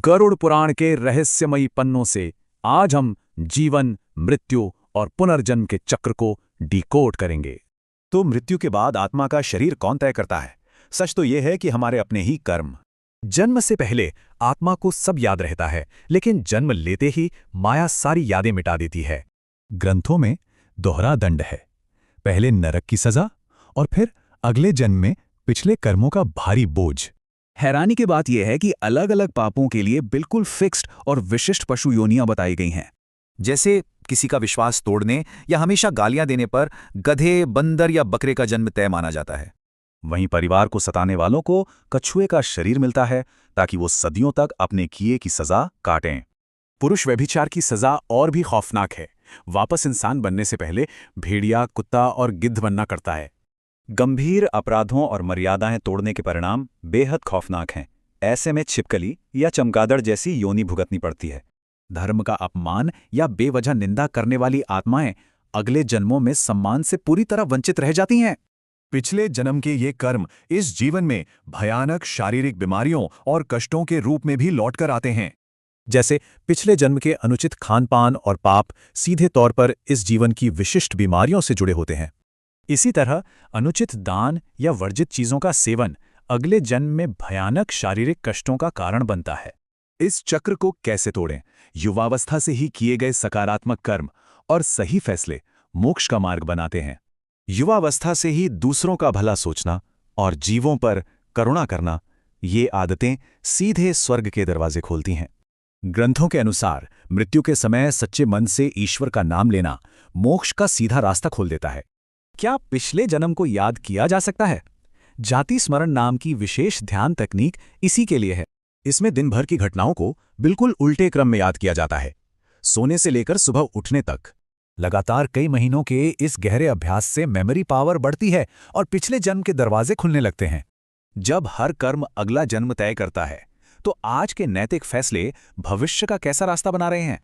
गरुड़ पुराण के रहस्यमयी पन्नों से आज हम जीवन, मृत्यु और पुनर्जन्म के चक्र को डिकोड करेंगे। तो मृत्यु के बाद आत्मा का शरीर कौन तय करता है? सच तो यह है कि हमारे अपने ही कर्म। जन्म से पहले आत्मा को सब याद रहता है, लेकिन जन्म लेते ही माया सारी यादें मिटा देती है। ग्रंथों में दोहरा दंड है, पहले नरक की सजा और फिर अगले जन्म में पिछले कर्मों का भारी बोझ। हैरानी की बात यह है कि अलग अलग पापों के लिए बिल्कुल फिक्स्ड और विशिष्ट पशु योनियां बताई गई हैं। जैसे किसी का विश्वास तोड़ने या हमेशा गालियां देने पर गधे, बंदर या बकरे का जन्म तय माना जाता है। वहीं परिवार को सताने वालों को कछुए का शरीर मिलता है ताकि वो सदियों तक अपने किए की सजा काटें। पुरुष व्यभिचार की सजा और भी खौफनाक है। वापस इंसान बनने से पहले भेड़िया, कुत्ता और गिद्ध बनना करता है। गंभीर अपराधों और मर्यादाएं तोड़ने के परिणाम बेहद खौफनाक हैं। ऐसे में छिपकली या चमगादड़ जैसी योनि भुगतनी पड़ती है। धर्म का अपमान या बेवजह निंदा करने वाली आत्माएं अगले जन्मों में सम्मान से पूरी तरह वंचित रह जाती हैं। पिछले जन्म के ये कर्म इस जीवन में भयानक शारीरिक बीमारियों और कष्टों के रूप में भी लौटकर आते हैं। जैसे पिछले जन्म के अनुचित खानपान और पाप सीधे तौर पर इस जीवन की विशिष्ट बीमारियों से जुड़े होते हैं। इसी तरह अनुचित दान या वर्जित चीजों का सेवन अगले जन्म में भयानक शारीरिक कष्टों का कारण बनता है। इस चक्र को कैसे तोड़ें? युवावस्था से ही किए गए सकारात्मक कर्म और सही फैसले मोक्ष का मार्ग बनाते हैं। युवावस्था से ही दूसरों का भला सोचना और जीवों पर करुणा करना, ये आदतें सीधे स्वर्ग के दरवाजे खोलती हैं। ग्रंथों के अनुसार मृत्यु के समय सच्चे मन से ईश्वर का नाम लेना मोक्ष का सीधा रास्ता खोल देता है। क्या पिछले जन्म को याद किया जा सकता है? जाति स्मरण नाम की विशेष ध्यान तकनीक इसी के लिए है। इसमें दिन भर की घटनाओं को बिल्कुल उल्टे क्रम में याद किया जाता है, सोने से लेकर सुबह उठने तक। लगातार कई महीनों के इस गहरे अभ्यास से मेमोरी पावर बढ़ती है और पिछले जन्म के दरवाजे खुलने लगते हैं। जब हर कर्म अगला जन्म तय करता है, तो आज के नैतिक फैसले भविष्य का कैसा रास्ता बना रहे हैं?